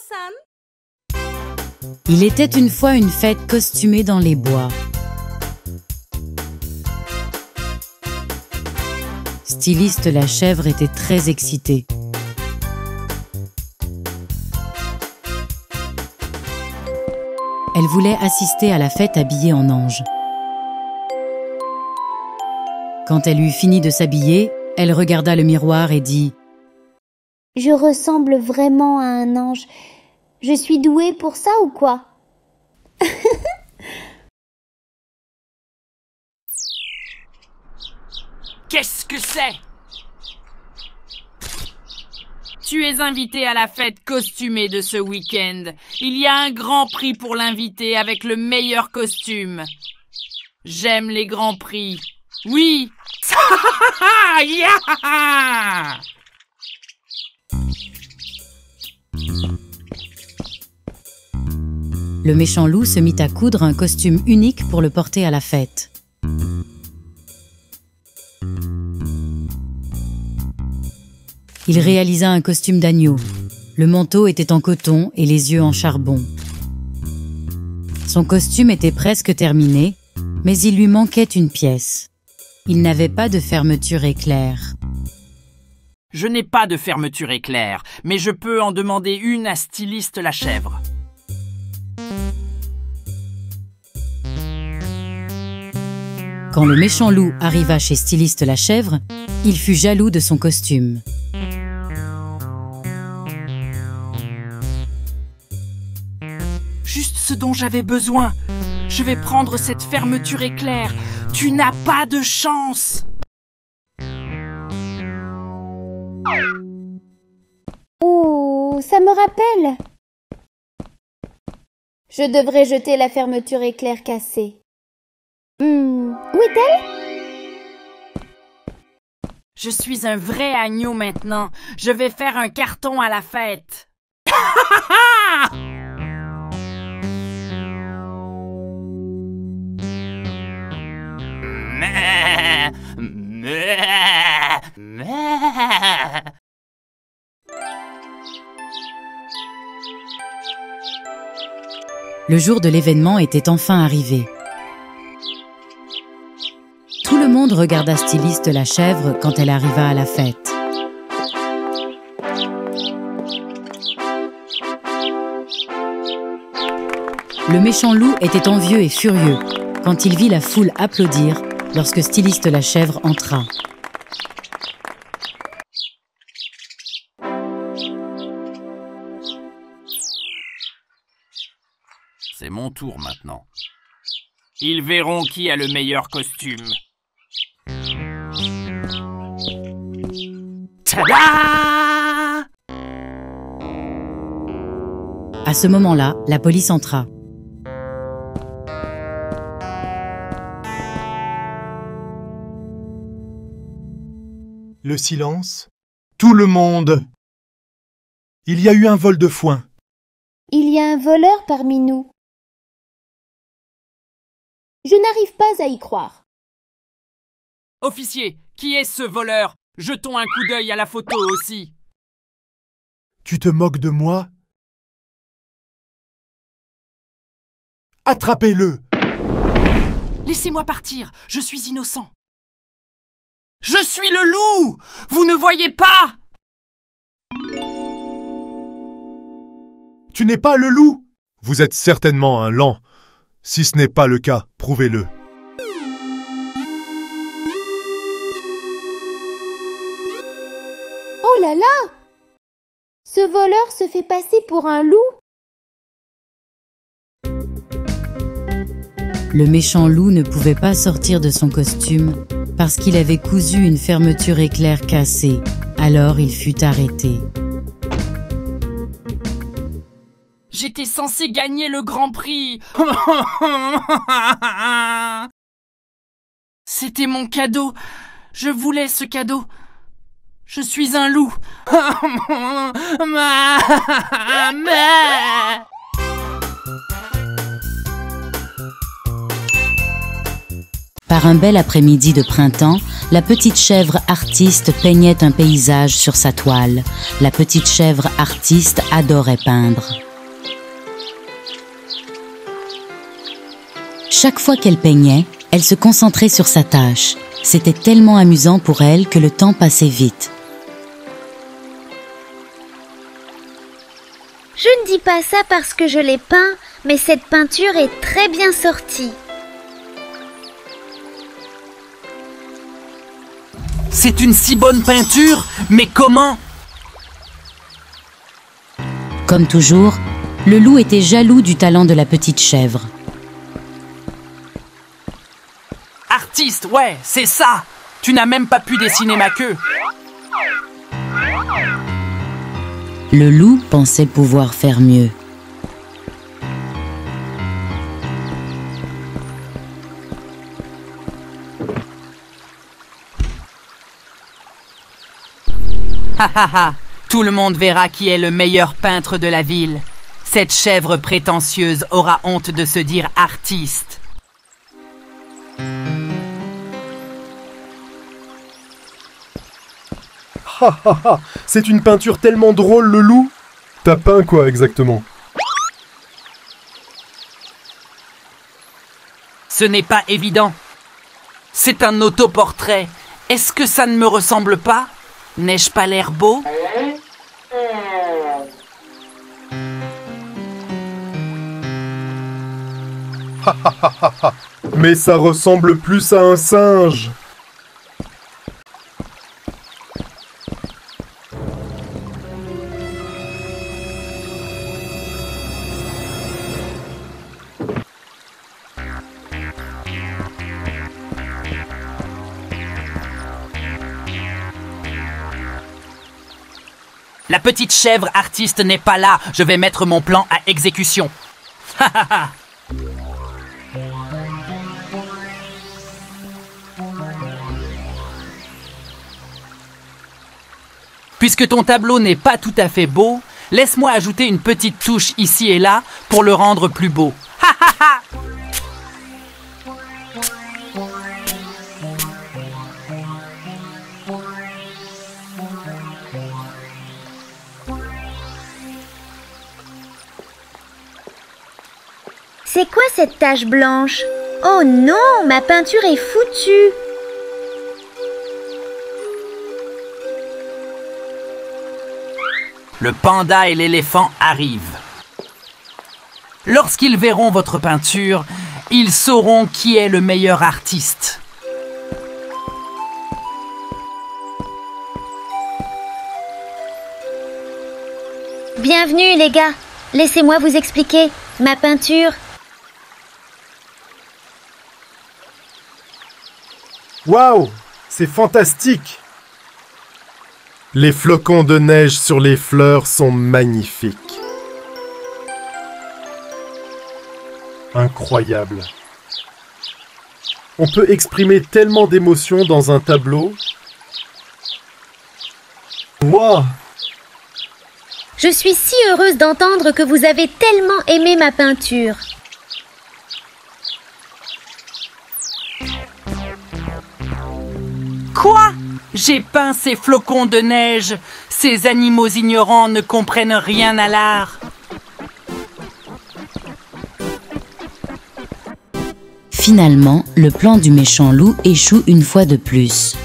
San. Il était une fois une fête costumée dans les bois. Styliste la chèvre était très excitée. Elle voulait assister à la fête habillée en ange. Quand elle eut fini de s'habiller, elle regarda le miroir et dit « Je ressemble vraiment à un ange. Je suis douée pour ça ou quoi ?» Qu'est-ce que c'est? Tu es invité à la fête costumée de ce week-end. Il y a un grand prix pour l'invité avec le meilleur costume. J'aime les grands prix. Oui. Yeah. Le méchant loup se mit à coudre un costume unique pour le porter à la fête. Il réalisa un costume d'agneau. Le manteau était en coton et les yeux en charbon. Son costume était presque terminé, mais il lui manquait une pièce. Il n'avait pas de fermeture éclair. Je n'ai pas de fermeture éclair, mais je peux en demander une à Styliste la chèvre. Quand le méchant loup arriva chez Styliste la chèvre, il fut jaloux de son costume. Juste ce dont j'avais besoin. Je vais prendre cette fermeture éclair. Tu n'as pas de chance. Oh, ça me rappelle. Je devrais jeter la fermeture éclair cassée. Où est-elle? Je suis un vrai agneau maintenant. Je vais faire un carton à la fête. Le jour de l'événement était enfin arrivé. Tout le monde regarda Styliste la chèvre quand elle arriva à la fête. Le méchant loup était envieux et furieux quand il vit la foule applaudir lorsque Styliste la chèvre entra. C'est mon tour maintenant. Ils verront qui a le meilleur costume. Tada! À ce moment-là, la police entra. Le silence. Tout le monde. Il y a eu un vol de foin. Il y a un voleur parmi nous. Je n'arrive pas à y croire. Officier, qui est ce voleur? Jetons un coup d'œil à la photo aussi. Tu te moques de moi? Attrapez-le! Laissez-moi partir, je suis innocent. Je suis le loup! Vous ne voyez pas? Tu n'es pas le loup? Vous êtes certainement un lent. Si ce n'est pas le cas, prouvez-le. Oh là là! Ce voleur se fait passer pour un loup. Le méchant loup ne pouvait pas sortir de son costume parce qu'il avait cousu une fermeture éclair cassée. Alors il fut arrêté. J'étais censé gagner le Grand Prix. C'était mon cadeau. Je voulais ce cadeau. Je suis un loup. Par un bel après-midi de printemps, la petite chèvre artiste peignait un paysage sur sa toile. La petite chèvre artiste adorait peindre. Chaque fois qu'elle peignait, elle se concentrait sur sa tâche. C'était tellement amusant pour elle que le temps passait vite. Je ne dis pas ça parce que je l'ai peint, mais cette peinture est très bien sortie. C'est une si bonne peinture, mais comment? Comme toujours, le loup était jaloux du talent de la petite chèvre. Artiste, ouais, c'est ça! Tu n'as même pas pu dessiner ma queue. Le loup pensait pouvoir faire mieux. Ha ha ha! Tout le monde verra qui est le meilleur peintre de la ville. Cette chèvre prétentieuse aura honte de se dire artiste. Ha ha ha! C'est une peinture tellement drôle, le loup! T'as peint quoi exactement? Ce n'est pas évident. C'est un autoportrait. Est-ce que ça ne me ressemble pas? N'ai-je pas l'air beau? Mais ça ressemble plus à un singe! La petite chèvre artiste n'est pas là. Je vais mettre mon plan à exécution. Ha ha ha! Puisque ton tableau n'est pas tout à fait beau, laisse-moi ajouter une petite touche ici et là pour le rendre plus beau. Ha ha ha! C'est quoi cette tache blanche? Oh non, ma peinture est foutue! Le panda et l'éléphant arrivent. Lorsqu'ils verront votre peinture, ils sauront qui est le meilleur artiste. Bienvenue les gars, laissez-moi vous expliquer. Ma peinture... Waouh! C'est fantastique! Les flocons de neige sur les fleurs sont magnifiques. Incroyable. On peut exprimer tellement d'émotions dans un tableau. Waouh! Je suis si heureuse d'entendre que vous avez tellement aimé ma peinture. Quoi? J'ai peint ces flocons de neige. Ces animaux ignorants ne comprennent rien à l'art. Finalement, le plan du méchant loup échoue une fois de plus.